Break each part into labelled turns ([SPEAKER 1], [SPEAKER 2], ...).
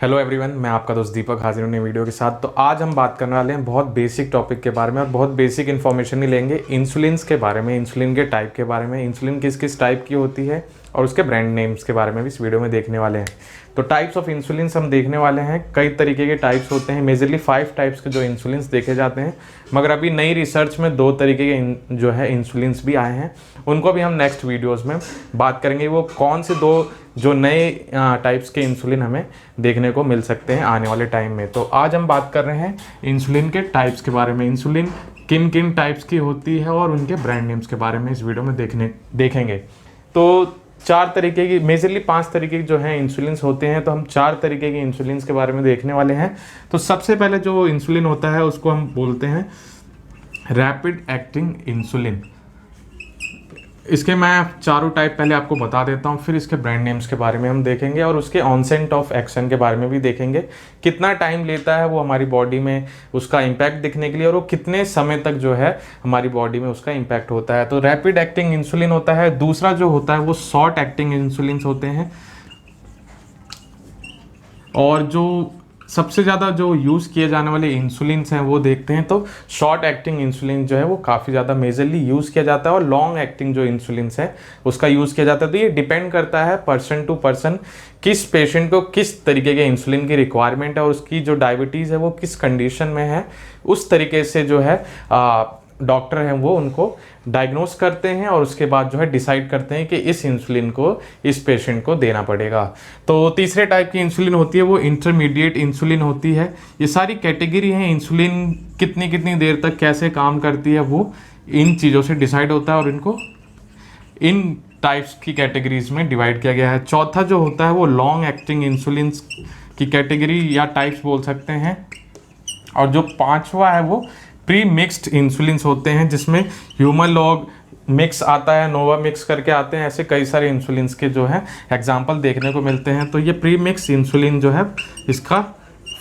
[SPEAKER 1] Hello everyone, मैं आपका दोस्त दीपक हाजिर हूँ नई वीडियो के साथ। तो आज हम बात करने वाले हैं बहुत बेसिक टॉपिक के बारे में और बहुत बेसिक इन्फॉर्मेशन ही लेंगे इंसुलिन्स के बारे में, इंसुलिन के टाइप के बारे में, इंसुलिन किस किस टाइप की होती है और उसके ब्रांड नेम्स के बारे में भी इस वीडियो में देखने वाले हैं। तो टाइप्स ऑफ इंसुलिन्स हम देखने वाले हैं। कई तरीके के टाइप्स होते हैं, मेजरली 5 टाइप्स के जो इंसुलिन्स देखे जाते हैं, मगर अभी नई रिसर्च में 2 तरीके के जो है इंसुलिन्स भी आए हैं। उनको भी हम नेक्स्ट वीडियोज़ में बात करेंगे, वो कौन से 2 जो नए टाइप्स के इंसुलिन हमें देखने को मिल सकते हैं आने वाले टाइम में। तो आज हम बात कर रहे हैं इंसुलिन के टाइप्स के बारे में, इंसुलिन किन किन टाइप्स की होती है और उनके ब्रांड नेम्स के बारे में इस वीडियो में देखेंगे। तो 4 तरीके की, मेजरली 5 तरीके की जो है इंसुलिन्स होते हैं, तो हम 4 तरीके के इंसुलिन्स के बारे में देखने वाले हैं। तो सबसे पहले जो इंसुलिन होता है उसको हम बोलते हैं रैपिड एक्टिंग इंसुलिन। इसके मैं चारों टाइप पहले आपको बता देता हूँ, फिर इसके ब्रांड नेम्स के बारे में हम देखेंगे और उसके ऑनसेट ऑफ एक्शन के बारे में भी देखेंगे। कितना टाइम लेता है वो हमारी बॉडी में उसका इम्पैक्ट दिखने के लिए, और वो कितने समय तक जो है हमारी बॉडी में उसका इम्पैक्ट होता है। तो रैपिड एक्टिंग इंसुलिन होता है। दूसरा जो होता है वो शॉर्ट एक्टिंग इंसुलिन होते हैं, और जो सबसे ज़्यादा जो यूज़ किए जाने वाले इंसुलिन्स हैं वो देखते हैं। तो शॉर्ट एक्टिंग इंसुलिन जो है वो काफ़ी ज़्यादा मेजरली यूज़ किया जाता है, और लॉन्ग एक्टिंग जो इंसुलिन्स है उसका यूज़ किया जाता है। तो ये डिपेंड करता है पर्सन टू पर्सन, किस पेशेंट को किस तरीके के इंसुलिन की रिक्वायरमेंट है और उसकी जो डायबिटीज़ है वो किस कंडीशन में है, उस तरीके से जो है डॉक्टर हैं वो उनको डायग्नोस करते हैं और उसके बाद जो है डिसाइड करते हैं कि इस इंसुलिन को इस पेशेंट को देना पड़ेगा। तो तीसरे टाइप की इंसुलिन होती है वो इंटरमीडिएट इंसुलिन होती है। ये सारी कैटेगरी है, इंसुलिन कितनी कितनी देर तक कैसे काम करती है वो इन चीज़ों से डिसाइड होता है, और इनको इन टाइप्स की कैटेगरीज में डिवाइड किया गया है। चौथा जो होता है वो लॉन्ग एक्टिंग इंसुलिन की कैटेगरी या टाइप्स बोल सकते हैं, और जो 5वां है वो प्री मिक्स्ड इंसुलिन्स होते हैं, जिसमें ह्यूमन लॉग मिक्स आता है, नोवा मिक्स करके आते हैं। ऐसे कई सारे इंसुलिन्स के जो है एग्जाम्पल देखने को मिलते हैं। तो ये प्री मिक्स इंसुलिन जो है इसका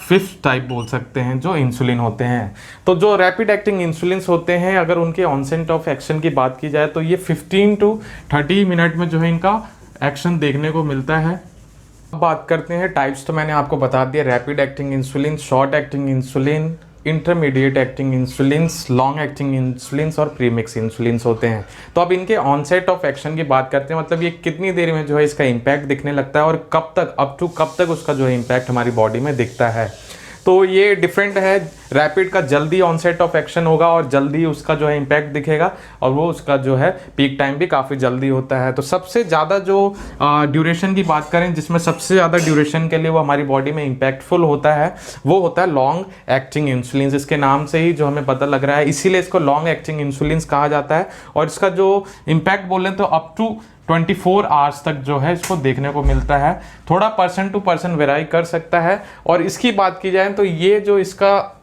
[SPEAKER 1] 5th टाइप बोल सकते हैं जो इंसुलिन होते हैं। तो जो रैपिड एक्टिंग इंसुलिन्स होते हैं, अगर उनके ऑनसेट ऑफ एक्शन की बात की जाए तो ये 15 to 30 मिनट में जो है इनका एक्शन देखने को मिलता है। अब बात करते हैं टाइप्स। तो मैंने आपको बता दिया, rapid acting insulin, short acting insulin, intermediate acting insulins, long acting insulins और प्रीमिक्स इंसुलिन्स होते हैं। तो अब इनके ऑनसेट ऑफ एक्शन की बात करते हैं, मतलब ये कितनी देर में जो है इसका इम्पैक्ट दिखने लगता है और कब तक, अप टू कब तक उसका जो है इम्पैक्ट हमारी बॉडी में दिखता है। तो ये डिफरेंट है। रैपिड का जल्दी ऑनसेट ऑफ एक्शन होगा और जल्दी उसका जो है इम्पैक्ट दिखेगा, और वो उसका जो है पीक टाइम भी काफ़ी जल्दी होता है। तो सबसे ज़्यादा जो ड्यूरेशन की बात करें, जिसमें सबसे ज़्यादा ड्यूरेशन के लिए वो हमारी बॉडी में इम्पैक्टफुल होता है, वो होता है लॉन्ग एक्टिंग इंसुलिन। इसके नाम से ही जो हमें पता लग रहा है, इसीलिए इसको लॉन्ग एक्टिंग इंसुलिन कहा जाता है। और इसका जो इम्पैक्ट बोलें तो अप टू 24 आवर्स तक जो है इसको देखने को मिलता है। थोड़ा पर्सन टू पर्सन वेराई कर सकता है। और इसकी बात की जाए तो ये जो इसका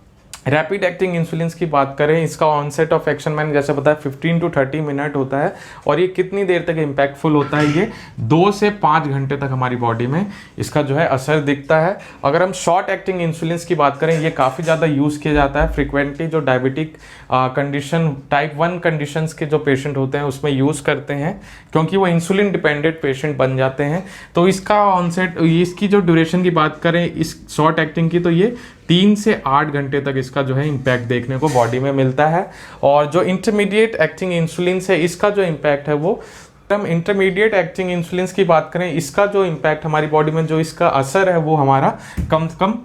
[SPEAKER 1] रैपिड एक्टिंग इंसुलिन की बात करें, इसका ऑनसेट ऑफ एक्शन मैंने जैसे बताया 15 to 30 मिनट होता है, और ये कितनी देर तक इम्पैक्टफुल होता है, ये 2 से 5 घंटे तक हमारी बॉडी में इसका जो है असर दिखता है। अगर हम शॉर्ट एक्टिंग इंसुलिन की बात करें, ये काफ़ी ज़्यादा यूज़ किया जाता है फ्रिक्वेंटली, जो डायबिटिक कंडीशन, टाइप 1 कंडीशंस के जो पेशेंट होते हैं उसमें यूज़ करते हैं, क्योंकि वो इंसुलिन डिपेंडेंट पेशेंट बन जाते हैं। तो इसका ऑनसेट, इसकी जो ड्यूरेशन की बात करें इस शॉर्ट एक्टिंग की, तो ये 3 से 8 घंटे तक इसका जो है इम्पैक्ट देखने को बॉडी में मिलता है। और जो इंटरमीडिएट एक्टिंग इंसुलिन है, इसका जो इम्पैक्ट है वो, हम इंटरमीडिएट एक्टिंग इंसुलिन की बात करें, इसका जो इम्पैक्ट हमारी बॉडी में, जो इसका असर है वो हमारा कम से कम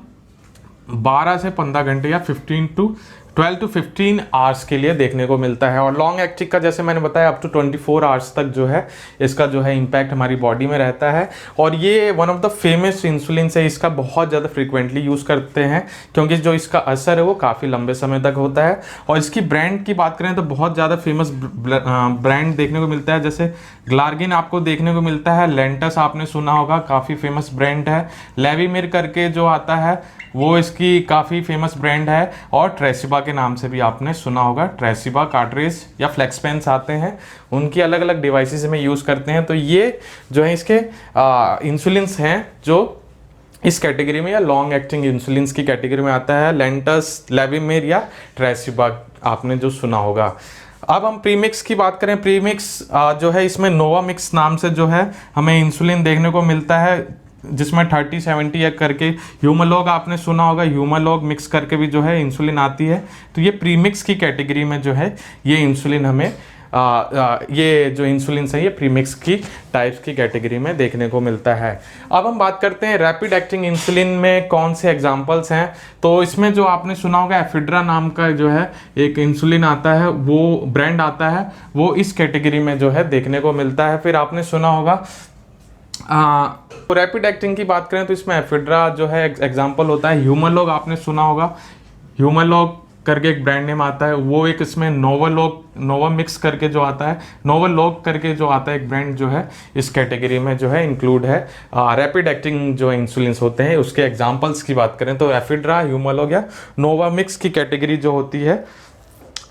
[SPEAKER 1] 12 से 15 घंटे या 12 to 15 आवर्स के लिए देखने को मिलता है। और लॉन्ग एक्टिंग का जैसे मैंने बताया अप टू 24 आवर्स तक जो है इसका जो है इम्पैक्ट हमारी बॉडी में रहता है। और ये one of the famous insulin है, इसका बहुत ज़्यादा फ्रीक्वेंटली यूज़ करते हैं, क्योंकि जो इसका असर है वो काफ़ी लंबे समय तक होता है। और इसकी ब्रांड की बात करें तो बहुत ज़्यादा फेमस ब्रांड देखने को मिलता है, जैसे ग्लार्गिन आपको देखने को मिलता है, लेंटस आपने सुना होगा, काफ़ी फेमस ब्रांड है। लेविमिर करके जो आता है वो इसकी काफ़ी फेमस ब्रांड है, और ट्रेसिबा के नाम से भी आपने सुना होगा। ट्रेसिबा कार्ट्रेज या फ्लेक्स पेन्स आते हैं, उनकी अलग अलग डिवाइसेस में यूज़ करते हैं। तो ये जो है इसके इंसुलिन्स हैं जो इस कैटेगरी में, या लॉन्ग एक्टिंग इंसुलिन्स की कैटेगरी में आता है। लेंटस, लेविमिर या ट्रेसिबा आपने जो सुना होगा। अब हम प्रीमिक्स की बात करें, प्रीमिक्स जो है इसमें नोवा मिक्स नाम से जो है हमें इंसुलिन देखने को मिलता है। जिसमें 30-70 करके ह्यूमोलॉग आपने सुना होगा, ह्यूमोलॉग मिक्स करके भी जो है इंसुलिन आती है। तो ये प्रीमिक्स की कैटेगरी में जो है ये इंसुलिन हमें ये जो इंसुलिन है ये प्रीमिक्स की टाइप्स की कैटेगरी में देखने को मिलता है। अब हम बात करते हैं रैपिड एक्टिंग इंसुलिन में कौन से एग्जांपल्स हैं। तो इसमें जो आपने सुना होगा एफिड्रा नाम का जो है एक इंसुलिन आता है, वो ब्रांड आता है, वो इस कैटेगरी में जो है देखने को मिलता है। फिर आपने सुना होगा तो रैपिड एक्टिंग की बात करें तो इसमें एफिड्रा जो है एग्जाम्पल होता है। ह्यूमोलॉग आपने सुना होगा, ह्यूमोलॉग करके एक ब्रांड नेम आता है, वो एक इसमें नोवामिक्स करके जो आता है, नोवोलॉग करके जो आता है एक ब्रांड जो है इस कैटेगरी में जो है इंक्लूड है। रैपिड एक्टिंग जो इंसुलिन होते हैं उसके एग्जांपल्स की बात करें तो एफिड्रा, ह्यूमोलॉग या नोवामिक्स की कैटेगरी जो होती है,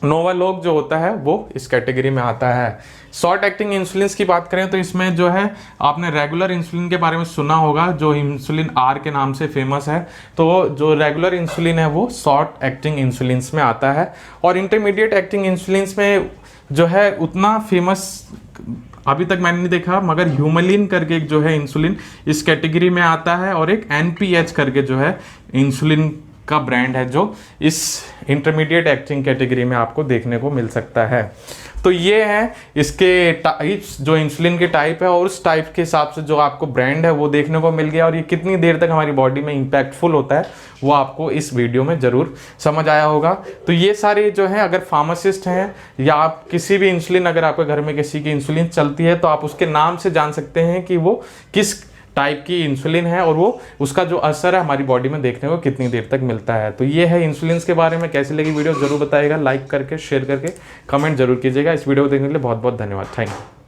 [SPEAKER 1] नोवालॉग जो होता है वो इस कैटेगरी में आता है। शॉर्ट एक्टिंग इंसुलिन की बात करें तो इसमें जो है आपने रेगुलर इंसुलिन के बारे में सुना होगा, जो इंसुलिन आर के नाम से फेमस है। तो जो रेगुलर इंसुलिन है वो शॉर्ट एक्टिंग इंसुलिन में आता है। और इंटरमीडिएट एक्टिंग इंसुलिन में जो है उतना फेमस अभी तक मैंने नहीं देखा, मगर ह्यूमलिन करके एक जो है इंसुलिन इस कैटेगरी में आता है, और एक NPH करके जो है इंसुलिन का ब्रांड है जो इस इंटरमीडिएट एक्टिंग कैटेगरी में आपको देखने को मिल सकता है। तो ये है इसके टाइप्स, जो इंसुलिन के टाइप है, और उस टाइप के हिसाब से जो आपको ब्रांड है वो देखने को मिल गया। और ये कितनी देर तक हमारी बॉडी में इम्पैक्टफुल होता है वो आपको इस वीडियो में ज़रूर समझ आया होगा। तो ये सारे जो है, अगर फार्मासिस्ट हैं या आप किसी भी इंसुलिन, अगर आपके घर में किसी की इंसुलिन चलती है तो आप उसके नाम से जान सकते हैं कि वो किस टाइप की इंसुलिन है और वो उसका जो असर है हमारी बॉडी में देखने को कितनी देर तक मिलता है। तो ये है इंसुलिन के बारे में। कैसी लगी वीडियो जरूर बताइएगा, लाइक करके शेयर करके कमेंट जरूर कीजिएगा। इस वीडियो को देखने के लिए बहुत बहुत धन्यवाद। Thank you.